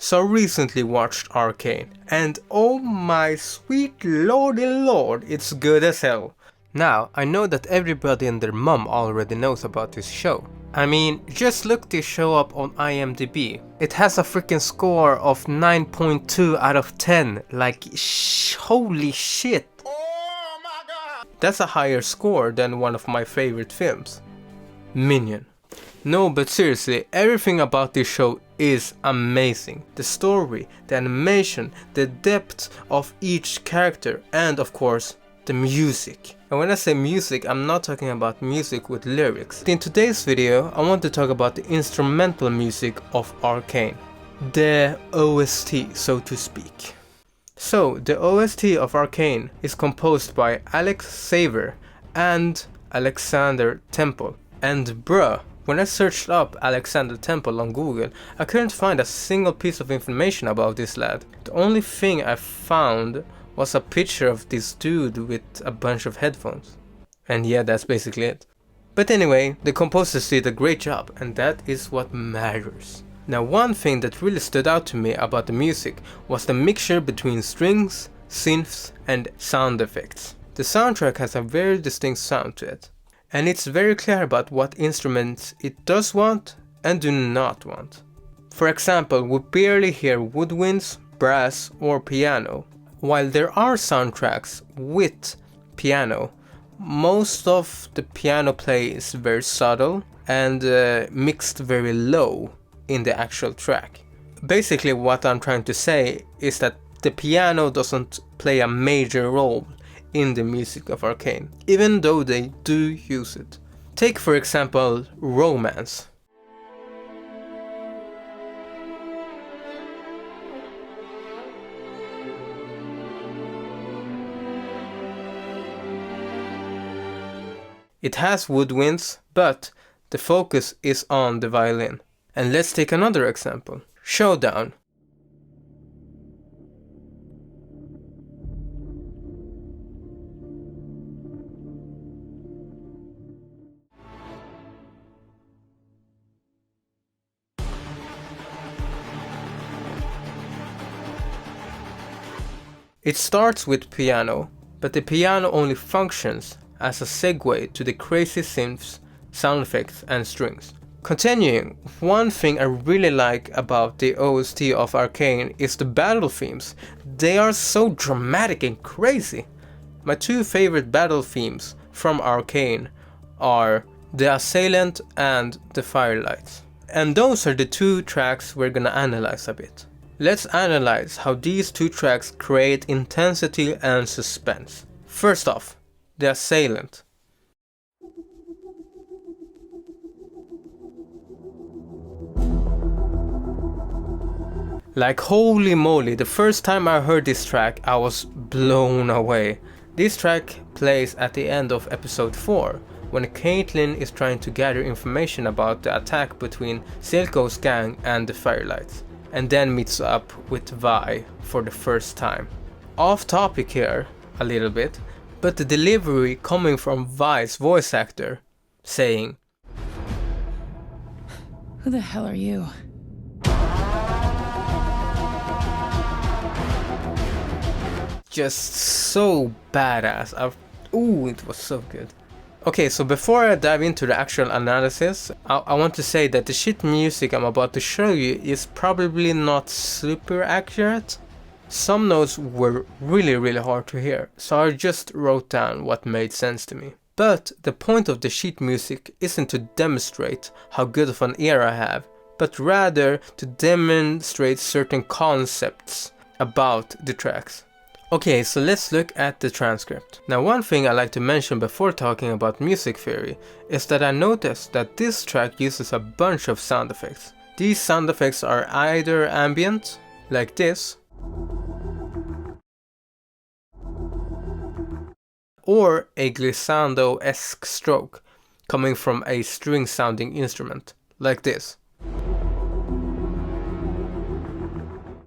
So I recently watched Arcane, and oh my sweet lordy lord, it's good as hell. Now, I know that everybody and their mum already knows about this show. I mean, just look this show up on IMDb. It has a freaking score of 9.2 out of 10, like holy shit. Oh my god! That's a higher score than one of my favorite films, Minion. No, but seriously, everything about this show is amazing. The story, the animation, the depth of each character, and of course, the music. And when I say music, I'm not talking about music with lyrics. In today's video, I want to talk about the instrumental music of Arcane. The OST, so to speak. So, the OST of Arcane is composed by Alex Saver and Alexander Temple. And bruh, when I searched up Alexander Temple on Google, I couldn't find a single piece of information about this lad. The only thing I found was a picture of this dude with a bunch of headphones. And yeah, that's basically it. But anyway, the composers did a great job, and that is what matters. Now, one thing that really stood out to me about the music was the mixture between strings, synths, and sound effects. The soundtrack has a very distinct sound to it, and it's very clear about what instruments it does want and do not want. For example, we barely hear woodwinds, brass, or piano. While there are soundtracks with piano, most of the piano play is very subtle and mixed very low in the actual track. Basically, what I'm trying to say is that the piano doesn't play a major role in the music of Arcane, even though they do use it. Take for example Romance. It has woodwinds, but the focus is on the violin. And let's take another example. Showdown. It starts with piano, but the piano only functions as a segue to the crazy synths, sound effects and strings. Continuing, one thing I really like about the OST of Arcane is the battle themes. They are so dramatic and crazy. My two favorite battle themes from Arcane are the Assailant and the Firelights. And those are the two tracks we're gonna analyze a bit. Let's analyze how these two tracks create intensity and suspense. First off, the Assailant. Like holy moly, the first time I heard this track I was blown away. This track plays at the end of episode 4, when Caitlyn is trying to gather information about the attack between Silco's gang and the Firelights, and then meets up with Vi for the first time. Off topic here a little bit, but the delivery coming from Vi's voice actor, saying, "Who the hell are you?" Just so badass. Ooh, it was so good. Okay, so before I dive into the actual analysis, I want to say that the shit music I'm about to show you is probably not super accurate. Some notes were really hard to hear, so I just wrote down what made sense to me. But the point of the sheet music isn't to demonstrate how good of an ear I have, but rather to demonstrate certain concepts about the tracks. Okay, so let's look at the transcript. Now, one thing I like to mention before talking about music theory is that I noticed that this track uses a bunch of sound effects. These sound effects are either ambient, like this, or a glissando-esque stroke coming from a string-sounding instrument, like this.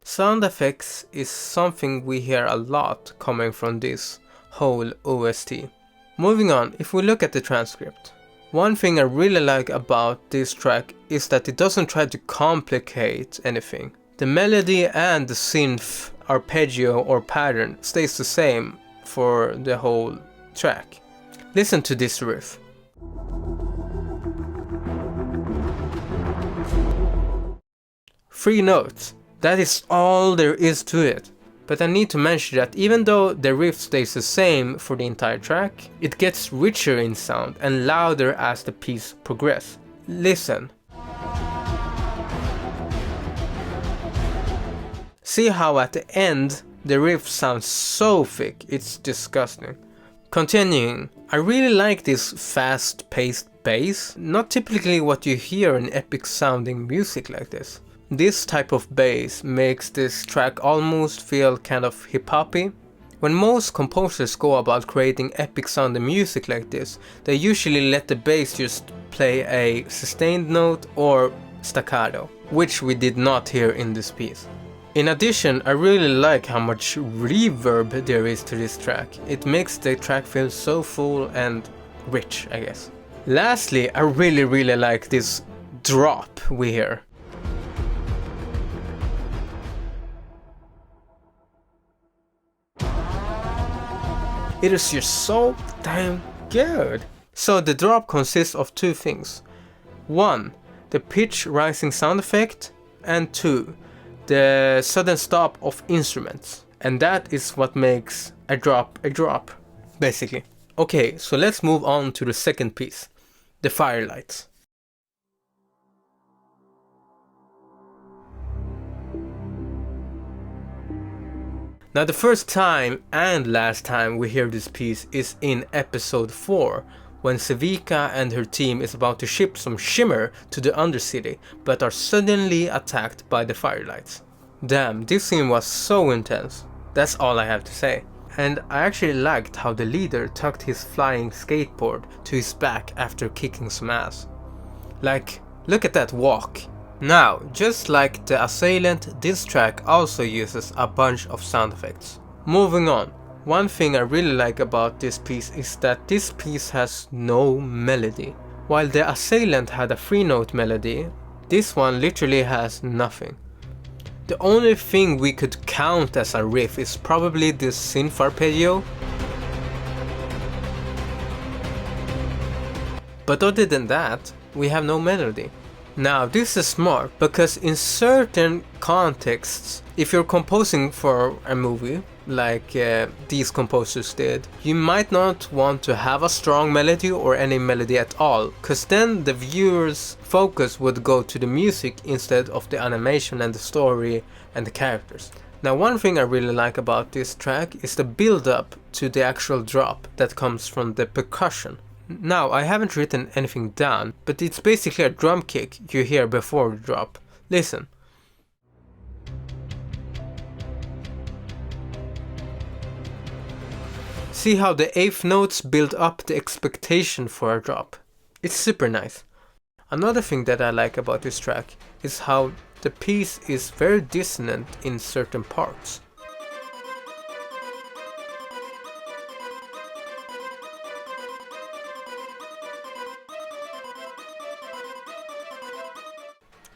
Sound effects is something we hear a lot coming from this whole OST. Moving on, if we look at the transcript. One thing I really like about this track is that it doesn't try to complicate anything. The melody and the synth arpeggio or pattern stays the same for the whole track. Listen to this riff. Three notes. That is all there is to it. But I need to mention that even though the riff stays the same for the entire track, it gets richer in sound and louder as the piece progresses. Listen. See how at the end the riff sounds so thick, it's disgusting. Continuing, I really like this fast-paced bass, not typically what you hear in epic sounding music like this. This type of bass makes this track almost feel kind of hip-hoppy. When most composers go about creating epic sounding music like this, they usually let the bass just play a sustained note or staccato, which we did not hear in this piece. In addition, I really like how much reverb there is to this track. It makes the track feel so full and rich, I guess. Lastly, I really like this drop we hear. It is just so damn good. So the drop consists of two things. 1. The pitch rising sound effect, and 2. The sudden stop of instruments. And that is what makes a drop, basically. Okay, so let's move on to the second piece, the Firelights. Now the first time and last time we hear this piece is in episode 4, when Sevika and her team is about to ship some shimmer to the Undercity, but are suddenly attacked by the Firelights. Damn, this scene was so intense. That's all I have to say. And I actually liked how the leader tucked his flying skateboard to his back after kicking some ass. Like, look at that walk. Now, just like the Assailant, this track also uses a bunch of sound effects. Moving on, one thing I really like about this piece is that this piece has no melody. While the Assailant had a 3-note melody, this one literally has nothing. The only thing we could count as a riff is probably this synth arpeggio. But other than that, we have no melody. Now this is smart because in certain contexts, if you're composing for a movie, like these composers did, you might not want to have a strong melody or any melody at all, cause then the viewer's focus would go to the music instead of the animation and the story and the characters. Now one thing I really like about this track is the build up to the actual drop that comes from the percussion. Now, I haven't written anything down, but it's basically a drum kick you hear before the drop. Listen. See how the 8th notes build up the expectation for a drop. It's super nice. Another thing that I like about this track is how the piece is very dissonant in certain parts.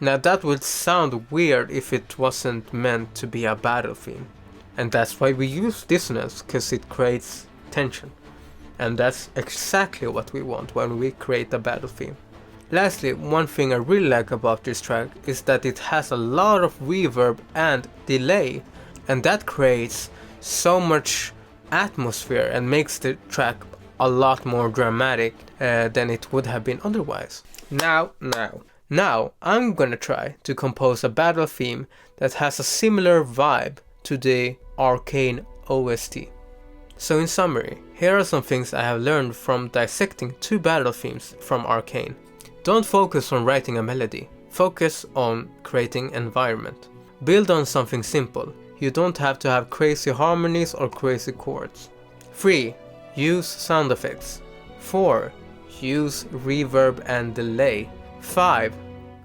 Now that would sound weird if it wasn't meant to be a battle theme. And that's why we use dissonance, because it creates tension. And that's exactly what we want when we create a battle theme. Lastly, one thing I really like about this track is that it has a lot of reverb and delay. And that creates so much atmosphere and makes the track a lot more dramatic than it would have been otherwise. Now, I'm gonna try to compose a battle theme that has a similar vibe to the Arcane OST. So in summary, here are some things I have learned from dissecting 2 battle themes from Arcane. Don't focus on writing a melody, focus on creating environment. Build on something simple, you don't have to have crazy harmonies or crazy chords. 3. Use sound effects. 4. Use reverb and delay. 5.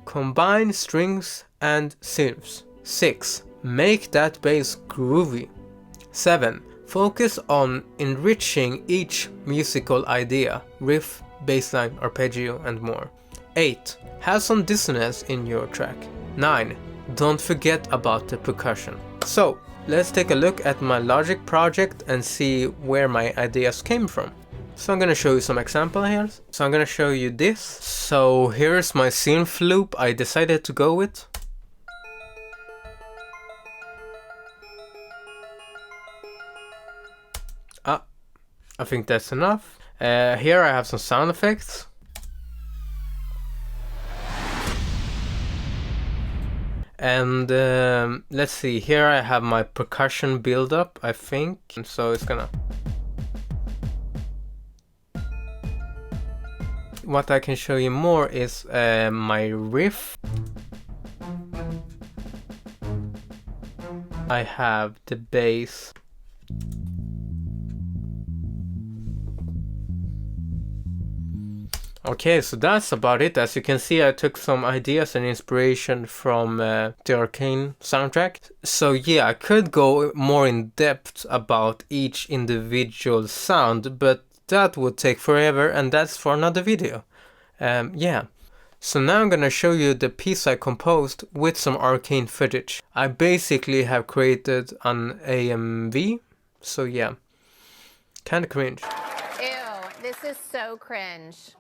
Combine strings and synths. 6. Make that bass groovy. 7. Focus on enriching each musical idea, riff, bassline, arpeggio, and more. 8. Have some dissonance in your track. 9. don't forget about the percussion. So let's take a look at my Logic project and see where my ideas came from. So I'm gonna show you some example here. So I'm gonna show you this. So here's my synth loop I decided to go with. I think that's enough. Here I have some sound effects. And let's see, here I have my percussion build-up, I think. And so it's gonna... What I can show you more is my riff. I have the bass. Okay, so that's about it. As you can see, I took some ideas and inspiration from the Arcane soundtrack. So yeah, I could go more in depth about each individual sound, but that would take forever, and that's for another video. Yeah. So now I'm gonna show you the piece I composed with some Arcane footage. I basically have created an AMV, so yeah. Kinda cringe. Ew, this is so cringe.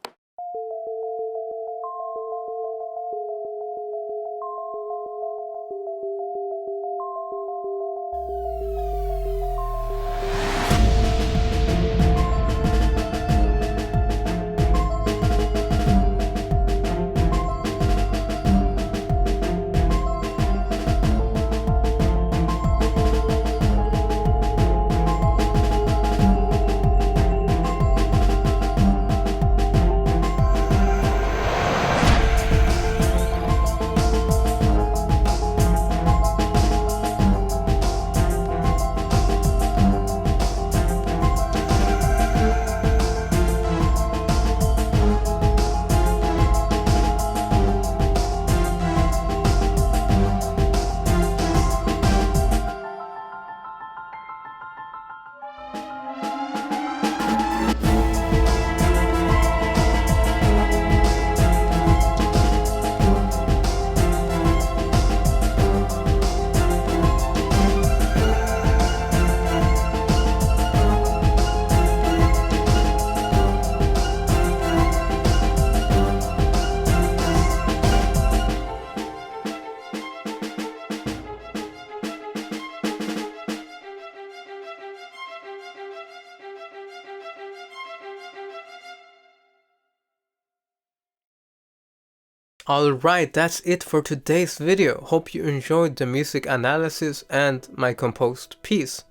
Alright, that's it for today's video. Hope you enjoyed the music analysis and my composed piece.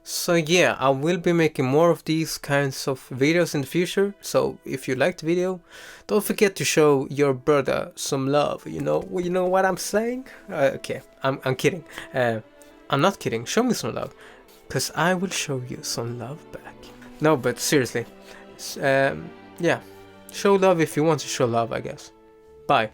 So yeah, I will be making more of these kinds of videos in the future. So if you liked the video, don't forget to show your brother some love. You know what I'm saying? Okay, I'm kidding. I'm not kidding. Show me some love, cause I will show you some love back. No, but seriously, yeah, show love if you want to show love, I guess. Bye.